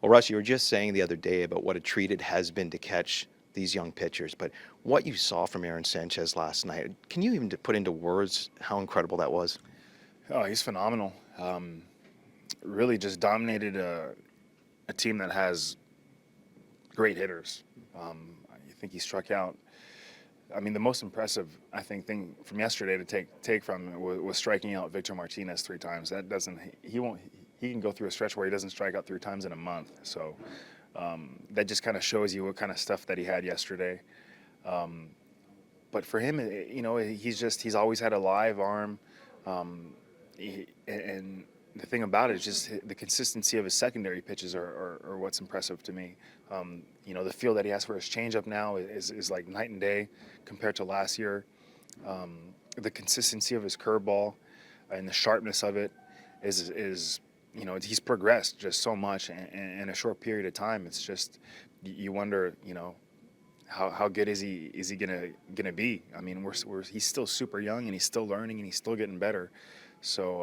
Well, Russ, you were just saying the other day about what a treat it has been to catch these young pitchers, but what you saw from Aaron Sanchez last night, can you even put into words how incredible that was? Oh, he's phenomenal. Really just dominated a team that has great hitters. I think he struck out. I mean, the most impressive, I think, thing from yesterday to take from it was striking out Victor Martinez 3 times. That doesn't he won't he can go through a stretch where he doesn't strike out 3 times in a month. So that just kind of shows you what kind of stuff that he had yesterday. But for him, he's always had a live arm, and the thing about it is just the consistency of his secondary pitches are what's impressive to me. The feel that he has for his changeup now is like night and day compared to last year. The consistency of his curveball and the sharpness of it is he's progressed just so much in a short period of time. It's just you wonder, how good is he gonna be? I mean, he's still super young and he's still learning and he's still getting better. So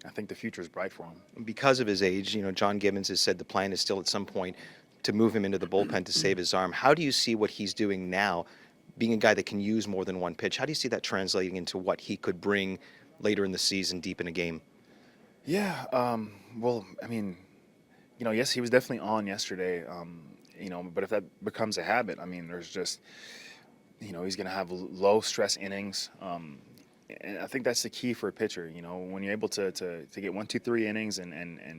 I think the future is bright for him. Because of his age, John Gibbons has said the plan is still at some point to move him into the bullpen to save his arm. How do you see what he's doing now, being a guy that can use more than one pitch? How do you see that translating into what he could bring later in the season, deep in a game? Yeah, well, I mean, yes, he was definitely on yesterday, but if that becomes a habit, I mean, there's just, he's going to have low stress innings. And I think that's the key for a pitcher, when you're able to get 1, 2, 3 innings and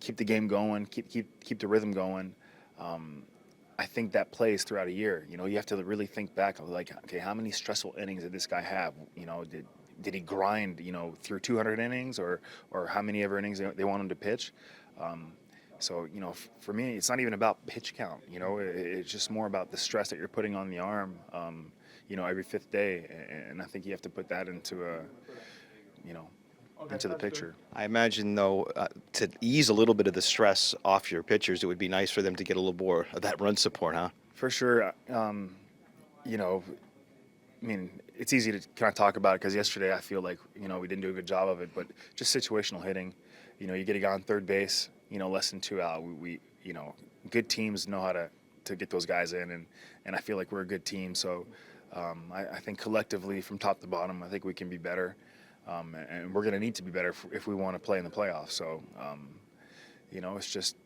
keep the game going, keep the rhythm going. I think that plays throughout a year. You have to really think back of like, okay, how many stressful innings did this guy have? Did he grind, through 200 innings or how many ever innings they want him to pitch? So, for me, it's not even about pitch count. It's just more about the stress that you're putting on the arm, every 5th day. And I think you have to put that into into the picture. I imagine, though, to ease a little bit of the stress off your pitchers, it would be nice for them to get a little more of that run support, huh? For sure. I mean, it's easy to kind of talk about it because yesterday I feel like, we didn't do a good job of it, but just situational hitting. You get a guy on third base, less than 2 out. We good teams know how to get those guys in, and I feel like we're a good team. So I think collectively from top to bottom, I think we can be better. And we're going to need to be better if we want to play in the playoffs. So, it's just,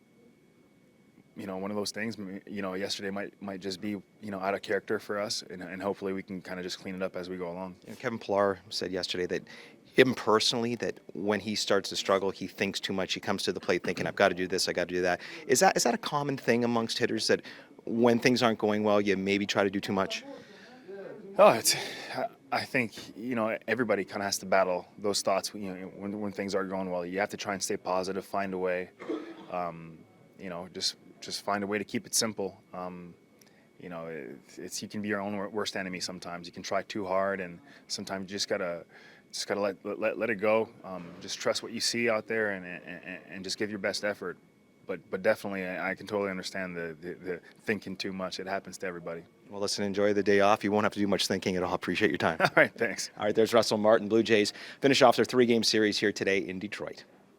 one of those things, yesterday might just be, out of character for us. And hopefully we can kind of just clean it up as we go along. Kevin Pillar said yesterday that him personally, that when he starts to struggle, he thinks too much. He comes to the plate thinking, I've got to do this, I got to do that. Is that a common thing amongst hitters, that when things aren't going well, you maybe try to do too much? Oh, I think, everybody kind of has to battle those thoughts, when things are going well. You have to try and stay positive, find a way, just find a way to keep it simple. You can be your own worst enemy sometimes. You can try too hard, and sometimes you just gotta let it go. Just trust what you see out there, and just give your best effort. But definitely, I can totally understand the thinking too much. It happens to everybody. Well, listen, enjoy the day off. You won't have to do much thinking at all. Appreciate your time. All right, thanks. All right, there's Russell Martin. Blue Jays finish off their 3-game series here today in Detroit.